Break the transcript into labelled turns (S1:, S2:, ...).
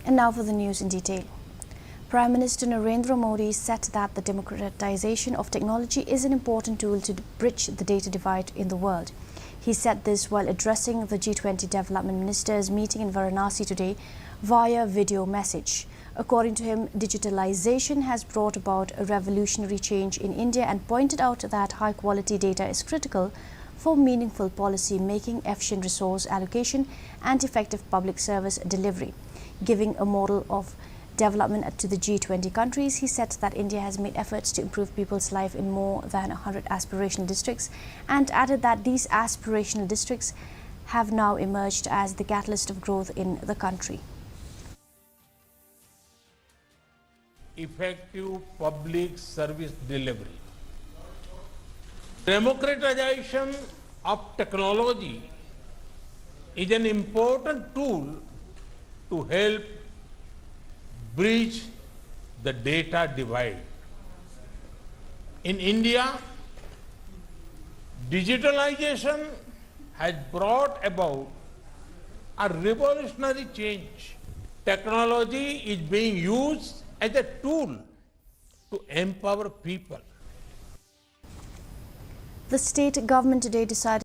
S1: And now for the news in detail. Prime Minister Narendra Modi said that the democratization of technology is an important tool to bridge the data divide in the world. He said this while addressing the G20 Development Ministers meeting in Varanasi today via video message. According to him, digitalization has brought about a revolutionary change in India and pointed out that high-quality data is critical for meaningful policy making, efficient resource allocation and effective public service delivery. Giving a model of development to the G20 countries, he said that India has made efforts to improve people's life in more than 100 aspirational districts and added that these aspirational districts have now emerged as the catalyst of growth in the country.
S2: Effective public service delivery. Democratization of technology is an important tool to help bridge the data divide. In India, digitalization has brought about a revolutionary change. Technology is being used as a tool to empower people.
S1: The state government today decided